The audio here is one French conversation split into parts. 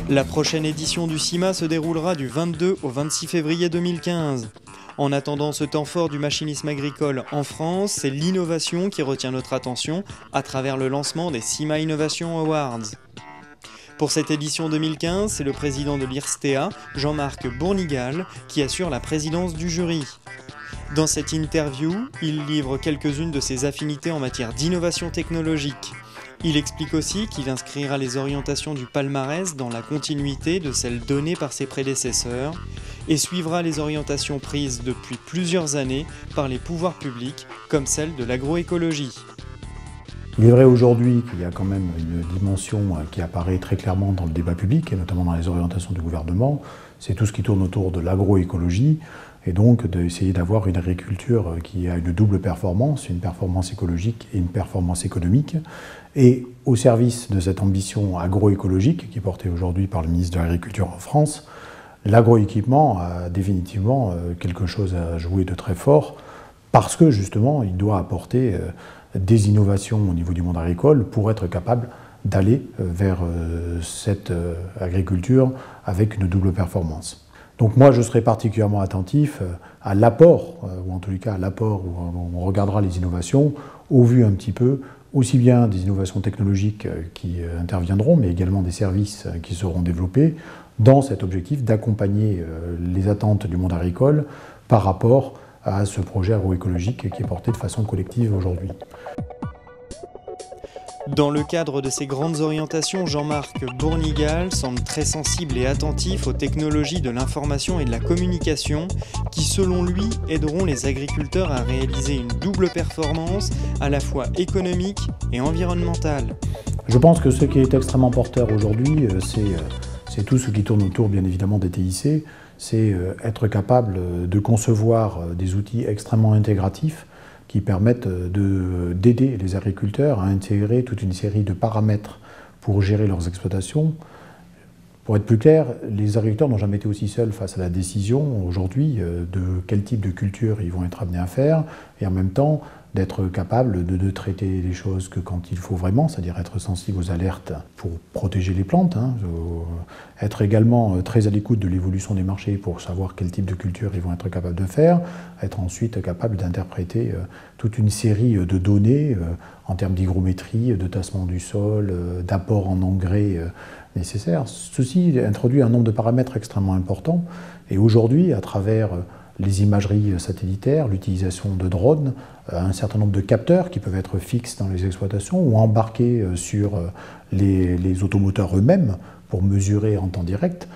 La prochaine édition du CIMA se déroulera du 22 au 26 février 2015. En attendant ce temps fort du machinisme agricole en France, c'est l'innovation qui retient notre attention à travers le lancement des CIMA Innovation Awards. Pour cette édition 2015, c'est le président de l'IRSTEA, Jean-Marc Bournigal, qui assure la présidence du jury. Dans cette interview, il livre quelques-unes de ses affinités en matière d'innovation technologique. Il explique aussi qu'il inscrira les orientations du palmarès dans la continuité de celles données par ses prédécesseurs et suivra les orientations prises depuis plusieurs années par les pouvoirs publics, comme celle de l'agroécologie. Il est vrai aujourd'hui qu'il y a quand même une dimension qui apparaît très clairement dans le débat public, et notamment dans les orientations du gouvernement, c'est tout ce qui tourne autour de l'agroécologie, et donc d'essayer d'avoir une agriculture qui a une double performance, une performance écologique et une performance économique. Et au service de cette ambition agroécologique qui est portée aujourd'hui par le ministre de l'Agriculture en France, l'agroéquipement a définitivement quelque chose à jouer de très fort, parce que justement il doit apporter des innovations au niveau du monde agricole pour être capable d'aller vers cette agriculture avec une double performance. Donc moi je serai particulièrement attentif à l'apport, ou en tous les cas à l'apport où on regardera les innovations, au vu un petit peu aussi bien des innovations technologiques qui interviendront, mais également des services qui seront développés dans cet objectif d'accompagner les attentes du monde agricole par rapport à ce projet agroécologique qui est porté de façon collective aujourd'hui. Dans le cadre de ces grandes orientations, Jean-Marc Bournigal semble très sensible et attentif aux technologies de l'information et de la communication qui, selon lui, aideront les agriculteurs à réaliser une double performance à la fois économique et environnementale. Je pense que ce qui est extrêmement porteur aujourd'hui, c'est tout ce qui tourne autour, bien évidemment, des TIC, c'est être capable de concevoir des outils extrêmement intégratifs qui permettent d'aider les agriculteurs à intégrer toute une série de paramètres pour gérer leurs exploitations. Pour être plus clair, les agriculteurs n'ont jamais été aussi seuls face à la décision aujourd'hui de quel type de culture ils vont être amenés à faire, et en même temps d'être capable de traiter les choses que quand il faut vraiment, c'est-à-dire être sensible aux alertes pour protéger les plantes, être également très à l'écoute de l'évolution des marchés pour savoir quel type de culture ils vont être capables de faire, être ensuite capable d'interpréter toute une série de données en termes d'hygrométrie, de tassement du sol, d'apport en engrais nécessaires. Ceci introduit un nombre de paramètres extrêmement importants, et aujourd'hui, à travers les imageries satellitaires, l'utilisation de drones, un certain nombre de capteurs qui peuvent être fixes dans les exploitations ou embarqués sur les automoteurs eux-mêmes pour mesurer en temps direct.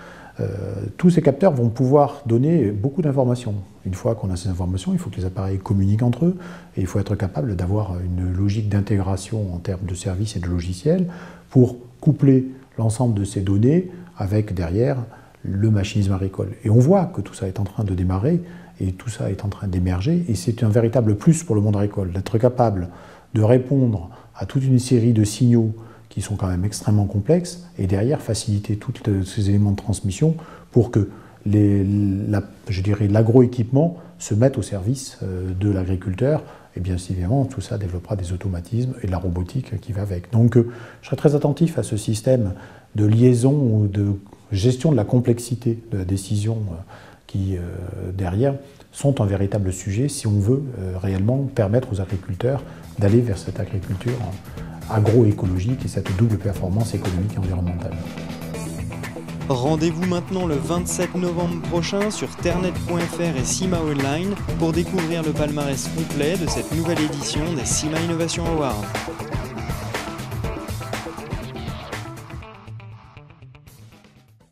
Tous ces capteurs vont pouvoir donner beaucoup d'informations. Une fois qu'on a ces informations, il faut que les appareils communiquent entre eux et il faut être capable d'avoir une logique d'intégration en termes de services et de logiciels pour coupler l'ensemble de ces données avec derrière le machinisme agricole. Et on voit que tout ça est en train de démarrer et tout ça est en train d'émerger, et c'est un véritable plus pour le monde agricole d'être capable de répondre à toute une série de signaux qui sont quand même extrêmement complexes et derrière faciliter tous ces éléments de transmission pour que l'agroéquipement se mette au service de l'agriculteur. Et bien évidemment, tout ça développera des automatismes et de la robotique qui va avec. Donc je serai très attentif à ce système de liaison ou de gestion de la complexité de la décision qui, derrière, sont un véritable sujet si on veut réellement permettre aux agriculteurs d'aller vers cette agriculture agroécologique et cette double performance économique et environnementale. Rendez-vous maintenant le 27 novembre prochain sur ternet.fr et CIMA Online pour découvrir le palmarès complet de cette nouvelle édition des CIMA Innovation Awards.